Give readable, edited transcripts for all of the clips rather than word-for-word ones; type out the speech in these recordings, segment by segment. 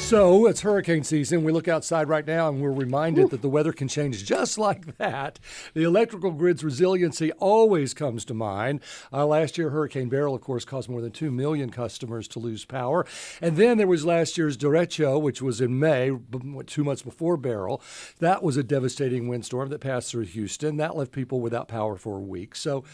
So it's hurricane season. We look outside right now and we're reminded that the weather can change just like that. The electrical grid's resiliency always comes to mind. Last year, Hurricane Beryl, of course, caused more than 2 million customers to lose power. And then there was last year's derecho, which was in May, 2 months before Beryl. That was a devastating windstorm that passed through Houston. That left people without power for a week. So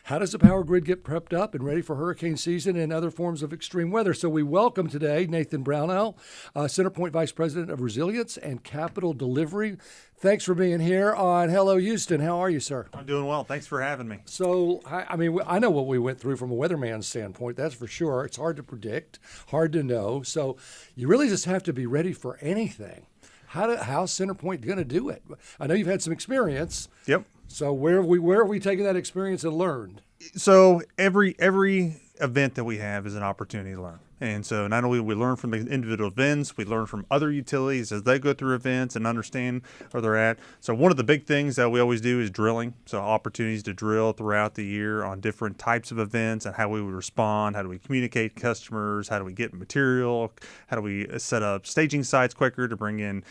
how does the power grid get prepped up and ready for hurricane season and other forms of extreme weather? So we welcome today Nathan Brownell, CenterPoint Vice President of Resilience and Capital Delivery. Thanks for being here on Hello Houston. How are you, sir? I'm doing well. Thanks for having me. So, I mean, I know what we went through from a weatherman's standpoint, that's for sure. It's hard to predict, hard to know. So you really just have to be ready for anything. How's CenterPoint going to do it? I know you've had some experience. Yep. So where have we taken that experience and learned? So every event that we have is an opportunity to learn. And so not only we learn from the individual events, we learn from other utilities as they go through events and understand where they're at. So one of the big things that we always do is drilling. So opportunities to drill throughout the year on different types of events and how we would respond, how do we communicate to customers, how do we get material, how do we set up staging sites quicker to bring in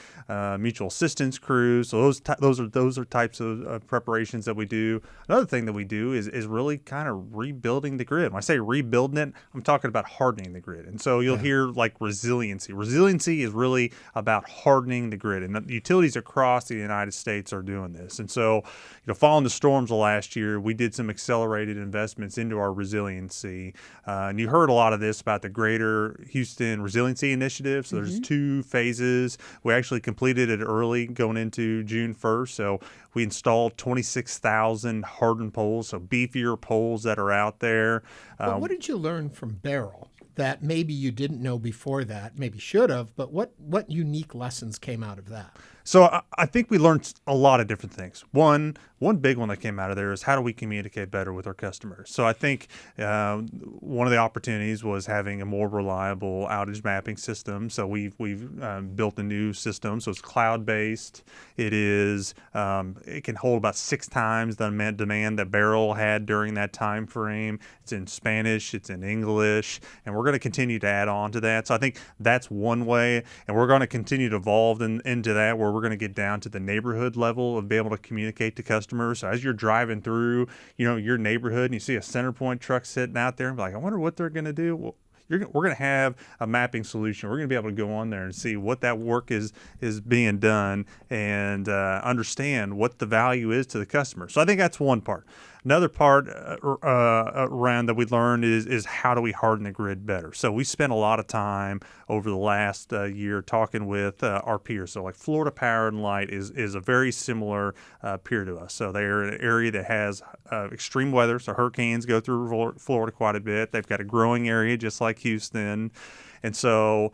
mutual assistance crews. So those are types of preparations that we do. Another thing that we do is really kind of rebuilding the grid. When I say rebuilding it, I'm talking about hardening the grid. And so you'll hear like resiliency. Resiliency is really about hardening the grid. And the utilities across the United States are doing this. And so, following the storms of last year, we did some accelerated investments into our resiliency. And you heard a lot of this about the Greater Houston Resiliency Initiative. So there's 2 phases. We actually completed it early going into June 1st. So we installed 26,000 hardened poles, so beefier poles that are out there. But what did you learn from Beryl that maybe you didn't know before that, maybe should have, but what unique lessons came out of that? So I think we learned a lot of different things. One big one that came out of there is how do we communicate better with our customers? So I think one of the opportunities was having a more reliable outage mapping system. So we've built a new system. So it's cloud-based. It can hold about 6 times the demand that Beryl had during that time frame. It's in Spanish, it's in English, and we're going to continue to add on to that. So I think that's one way, and we're going to continue to evolve into that, where we're going to get down to the neighborhood level of being able to communicate to customers. So as you're driving through, your neighborhood and you see a CenterPoint truck sitting out there and be like, I wonder what they're going to do. Well, we're going to have a mapping solution. We're going to be able to go on there and see what that work is being done and understand what the value is to the customer. So I think that's one part. Another part around that we learned is how do we harden the grid better. So we spent a lot of time over the last year talking with our peers. So like Florida Power and Light is a very similar peer to us. So they're an area that has extreme weather. So hurricanes go through Florida quite a bit. They've got a growing area just like Houston. And so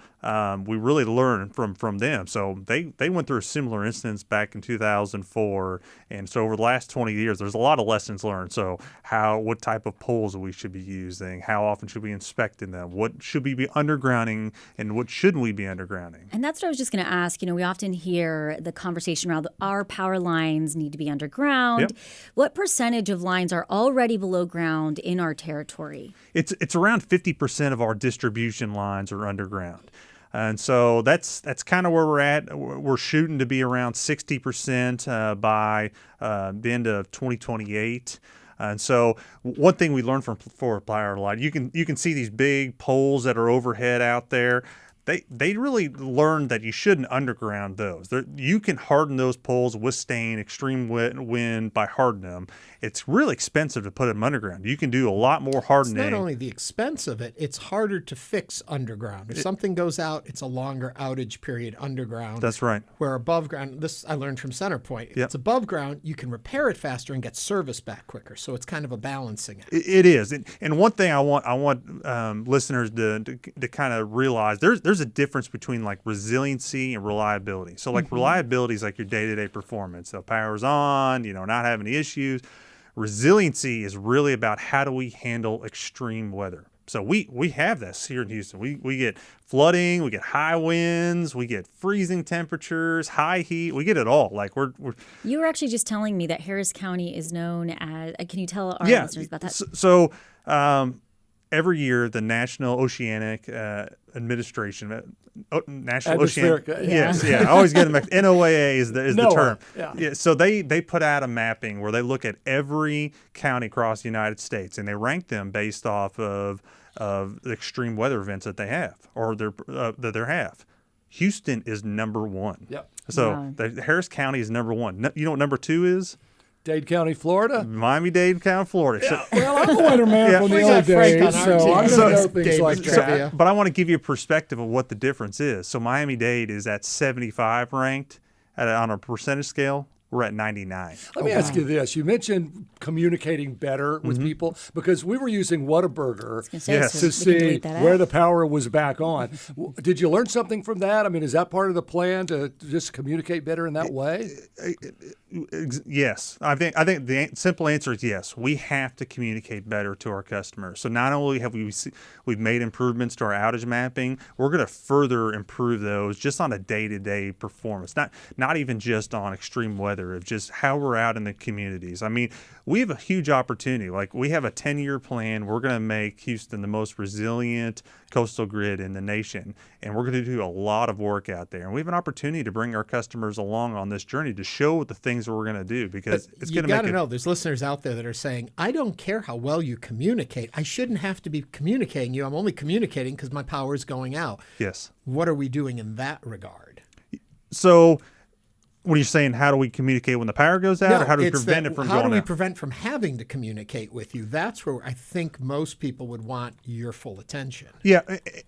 we really learned from them. So they went through a similar instance back in 2004. And so over the last 20 years, there's a lot of lessons learned. So what type of poles we should be using, how often should we inspect them, what should we be undergrounding, and what shouldn't we be undergrounding? And that's what I was just going to ask. We often hear the conversation around our power lines need to be underground. Yep. What percentage of lines are already below ground in our territory? It's around 50% of our distribution lines are underground. And so that's kind of where we're at. We're shooting to be around 60% by the end of 2028. And so one thing we learned from Florida Power and Light, you can see these big poles that are overhead out there. They really learned that you shouldn't underground those. You can harden those poles, withstand extreme wind by hardening them. It's really expensive to put them underground. You can do a lot more hardening. It's not only the expense of it, it's harder to fix underground. If something goes out, it's a longer outage period underground. That's right. Where above ground, this I learned from CenterPoint, if Yep. it's above ground, you can repair it faster and get service back quicker. So it's kind of a balancing act. It is. And one thing I want listeners to kind of realize, there's a difference between like resiliency and reliability. So like reliability is like your day-to-day performance. So power's on, not having any issues. Resiliency is really about how do we handle extreme weather. So we have this here in Houston. We get flooding, we get high winds, we get freezing temperatures, high heat. We get it all. Like we're You were actually just telling me that Harris County is known as. Can you tell our listeners about that? So every year the National Oceanic Administration, National Atmospheric, Oceanic, yes, I always get them mixed. NOAA is the NOAA, term. yeah. So they put out a mapping where they look at every county across the United States and they rank them based off of the extreme weather events that they have or that they have. Houston is number one. Yep. So Wow. the Harris County is number one. You know what number two is? Dade County, Florida. Miami-Dade County, Florida. So, Well, I'm a weather man from the We old got Frank days, on our so team. I'm So going to know it's things David's like trivia. that. but I want to give you a perspective of what the difference is. So Miami-Dade is at 75 ranked on a percentage scale. We're at 99. Let me ask you this. You mentioned communicating better with people because we were using Whataburger Yes. to we can see delete that where out. the power was back on. Did you learn something from that? I mean, is that part of the plan to just communicate better in that way? Yes, I think the simple answer is yes. We have to communicate better to our customers. So not only have we've made improvements to our outage mapping, we're going to further improve those just on a day-to-day performance. Not even just on extreme weather, of just how we're out in the communities. I mean, we have a huge opportunity. Like we have a 10-year plan. We're going to make Houston the most resilient coastal grid in the nation, and we're going to do a lot of work out there. And we have an opportunity to bring our customers along on this journey to show the things that we're going to do because it's going to You make got to it. know, there's listeners out there that are saying, I don't care how well you communicate. I shouldn't have to be communicating you. I'm only communicating because my power is going out. Yes. What are we doing in that regard? So when you're saying how do we communicate when the power goes out, or how do we it's prevent that- it from how going do we out? prevent from having to communicate with you? That's where I think most people would want your full attention. Yeah,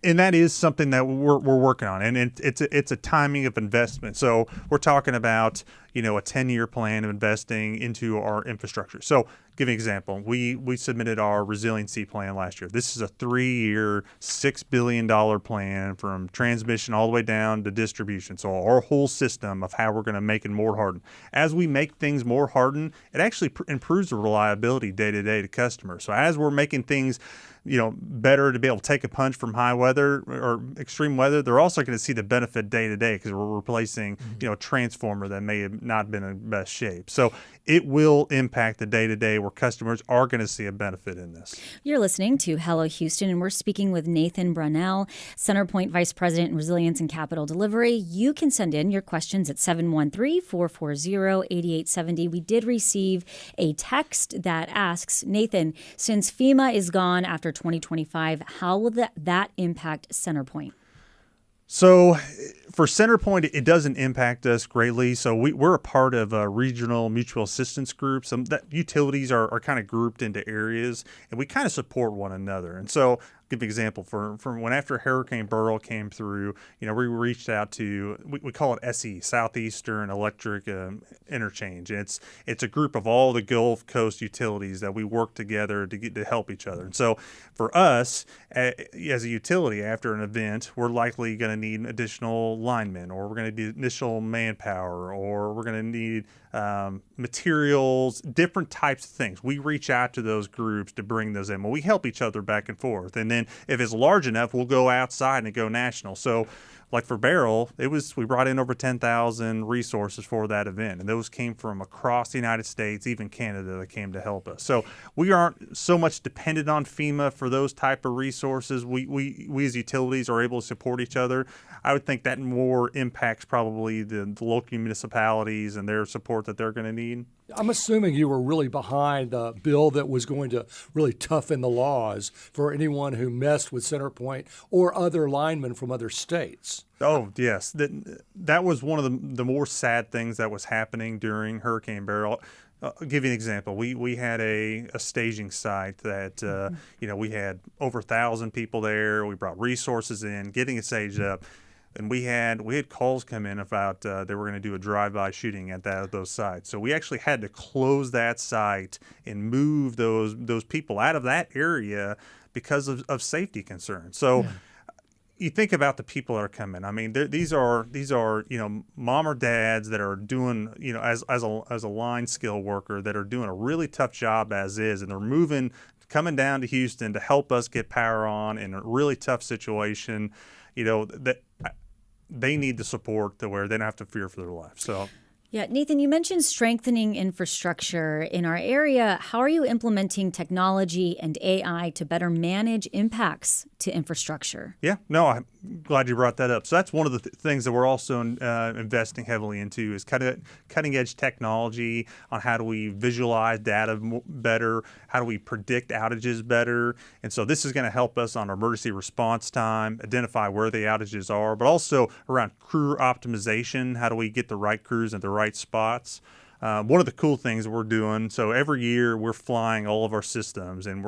and that is something that we're working on, and it's a timing of investment. So we're talking about a 10-year plan of investing into our infrastructure. So give you an example. We submitted our resiliency plan last year. This is a 3-year, $6 billion plan from transmission all the way down to distribution. So our whole system of how we're going to make it more hardened. As we make things more hardened, it actually improves the reliability day to day to customers. So as we're making things better to be able to take a punch from high weather or extreme weather, they're also going to see the benefit day to day because we're replacing, a transformer that may have not been in best shape. So it will impact the day to day where customers are going to see a benefit in this. You're listening to Hello Houston, and we're speaking with Nathan Brunell, CenterPoint Vice President in Resilience and Capital Delivery. You can send in your questions at 713-440-8870. We did receive a text that asks, Nathan, since FEMA is gone after 2025, how will that impact CenterPoint? So for CenterPoint, it doesn't impact us greatly. So we're a part of regional mutual assistance groups. That utilities are kind of grouped into areas, and we kind of support one another. And so give an example from when after Hurricane Beryl came through, we reached out to, we call it SE, Southeastern Electric Interchange. And it's a group of all the Gulf Coast utilities that we work together to help each other. And so for us, as a utility, after an event, we're likely going to need additional linemen, or we're going to need additional manpower, or we're going to need materials, different types of things. We reach out to those groups to bring those in. Well, we help each other back and forth. And then if it's large enough, we'll go outside and go national. So like for Beryl, we brought in over 10,000 resources for that event, and those came from across the United States, even Canada, that came to help us. So we aren't so much dependent on FEMA for those type of resources. We as utilities are able to support each other. I would think that more impacts probably the local municipalities and their support that they're going to need. I'm assuming you were really behind the bill that was going to really toughen the laws for anyone who messed with CenterPoint or other linemen from other states. Oh, yes. That was one of the more sad things that was happening during Hurricane Beryl. I'll give you an example. We had a staging site that, we had over 1,000 people there. We brought resources in, getting it staged up. And we had calls come in about they were going to do a drive-by shooting at those sites. So we actually had to close that site and move those people out of that area because of safety concerns. So you think about the people that are coming. I mean, these are mom or dads that are doing as a line skill worker that are doing a really tough job as is, and they're coming down to Houston to help us get power on in a really tough situation. That they need the support to where they don't have to fear for their life. So Yeah, Nathan, you mentioned strengthening infrastructure in our area. How are you implementing technology and AI to better manage impacts to infrastructure? Yeah, no, I'm glad you brought that up. So that's one of the things that we're also investing heavily into is cutting edge technology on how do we visualize data better, how do we predict outages better. And so this is going to help us on our emergency response time, identify where the outages are, but also around crew optimization. How do we get the right crews at the right spots? One of the cool things we're doing, so every year we're flying all of our systems, and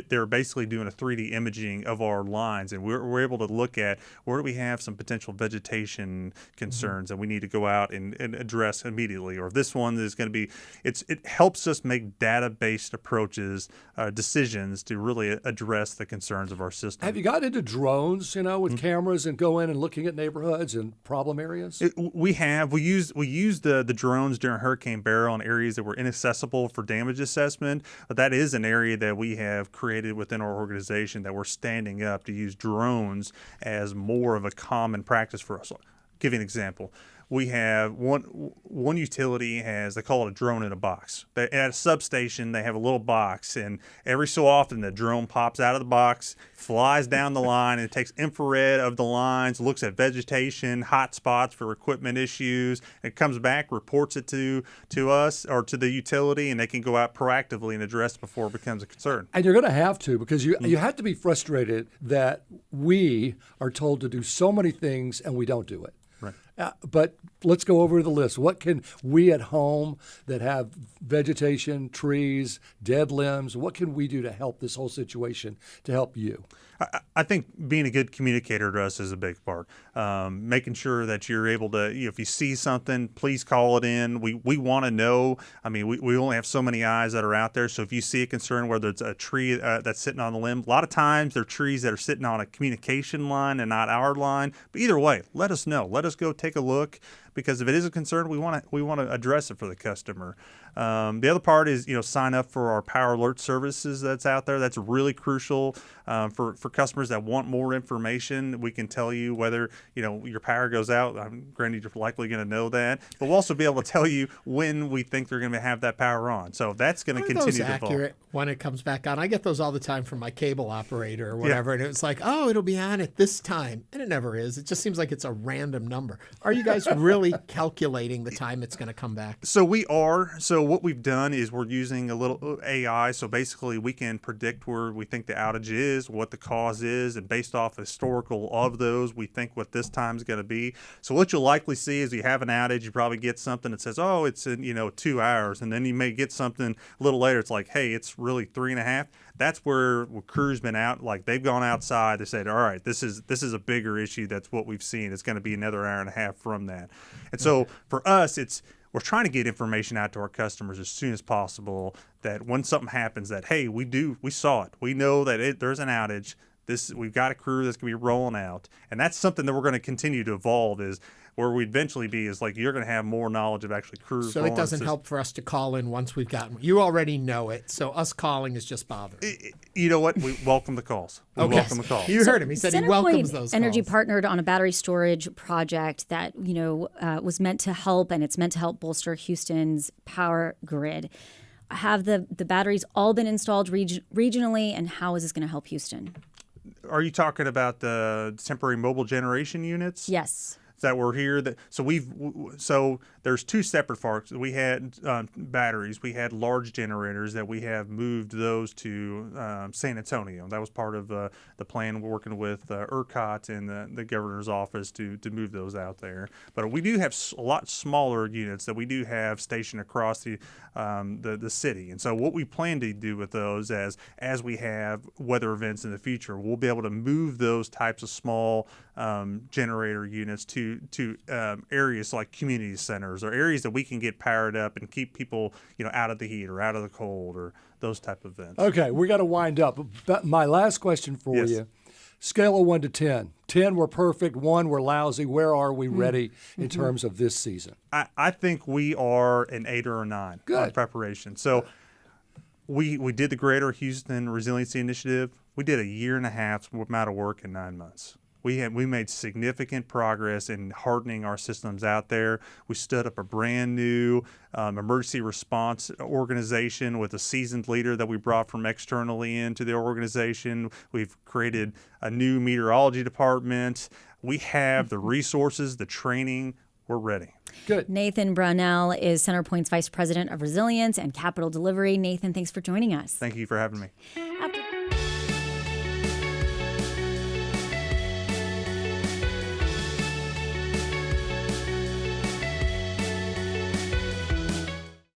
they're basically doing a 3D imaging of our lines, and we're able to look at where do we have some potential vegetation concerns that we need to go out and address immediately, or if this one is going to be, it helps us make data-based approaches, decisions to really address the concerns of our system. Have you got into drones, with cameras and go in and looking at neighborhoods and problem areas? We used the drones during Hurricane Beryl in areas that were inaccessible for damage assessment, but that is an area that we have created within our organization that we're standing up to use drones as more of a common practice for us. I'll give you an example. We have one utility they call it a drone in a box. At a substation, they have a little box, and every so often the drone pops out of the box, flies down the line, and it takes infrared of the lines, looks at vegetation, hot spots for equipment issues, and comes back, reports it to us or to the utility, and they can go out proactively and address it before it becomes a concern. And you're going to have to, because you have to be frustrated that we are told to do so many things and we don't do it. Right. But let's go over the list. What can we at home that have vegetation, trees, dead limbs, what can we do to help this whole situation, to help you? I think being a good communicator to us is a big part. Making sure that you're able to, if you see something, please call it in. We want to know. I mean, we only have so many eyes that are out there. So if you see a concern, whether it's a tree that's sitting on the limb, a lot of times they're trees that are sitting on a communication line and not our line. But either way, let us know. Let us go take a look, because if it is a concern, we want to address it for the customer. The other part is, sign up for our power alert services that's out there. That's really crucial for customers that want more information. We can tell you whether, your power goes out. Granted, you're likely going to know that, but we'll also be able to tell you when we think they're going to have that power on. So that's going to continue to evolve. Accurate when it comes back on? I get those all the time from my cable operator or whatever, and it's like, oh, it'll be on at this time, and it never is. It just seems like it's a random number. Are you guys really calculating the time it's going to come back? So we are. So what we've done is we're using a little AI. So basically we can predict where we think the outage is, what the cause is, and based off historical of those, we think what this time is going to be. So what you'll likely see is you have an outage, you probably get something that says, oh, it's in 2 hours, and then you may get something a little later. It's like, hey, it's really 3.5. That's where crew's been out, like they've gone outside. They said, all right, this is a bigger issue. That's what we've seen. It's going to be another hour and a half from that. And so for us, we're trying to get information out to our customers as soon as possible, that when something happens that, hey, we saw it. We know that there's an outage. We've got a crew that's going to be rolling out. And that's something that we're going to continue to evolve, is where we eventually be is like you're going to have more knowledge of actually crews. So it doesn't help for us to call in once we've gotten. You already know it, so us calling is just bothering. You know what? We welcome the calls. We welcome the calls. You heard him. He said he welcomes those calls. Energy partnered on a battery storage project that was meant to help, and it's meant to help bolster Houston's power grid. Have the batteries all been installed regionally, and how is this going to help Houston? Are you talking about the temporary mobile generation units? Yes. That were here. So there's two separate parts. We had batteries. We had large generators that we have moved those to San Antonio. That was part of the plan. We're working with ERCOT and the governor's office to move those out there. But we do have a lot smaller units that we do have stationed across the city. And so what we plan to do with those, as we have weather events in the future, we'll be able to move those types of small generator units to areas like community centers, or areas that we can get powered up and keep people out of the heat or out of the cold, or those type of events. Okay, we got to wind up. But my last question for you: scale of 1 to 10. 10 we're perfect, 1 we're lousy. Where are we ready in terms of this season? I think we are an 8 or a 9 on preparation. So we did the Greater Houston Resiliency Initiative. We did a 1.5 years amount of work in 9 months. we made significant progress in hardening our systems out there. We stood up a brand new emergency response organization with a seasoned leader that we brought from externally into the organization. We've created a new meteorology department. We have the resources, the training. We're ready. Good. Nathan Brownell is CenterPoint's Vice President of Resilience and Capital Delivery. Nathan, thanks for joining us. Thank you for having me.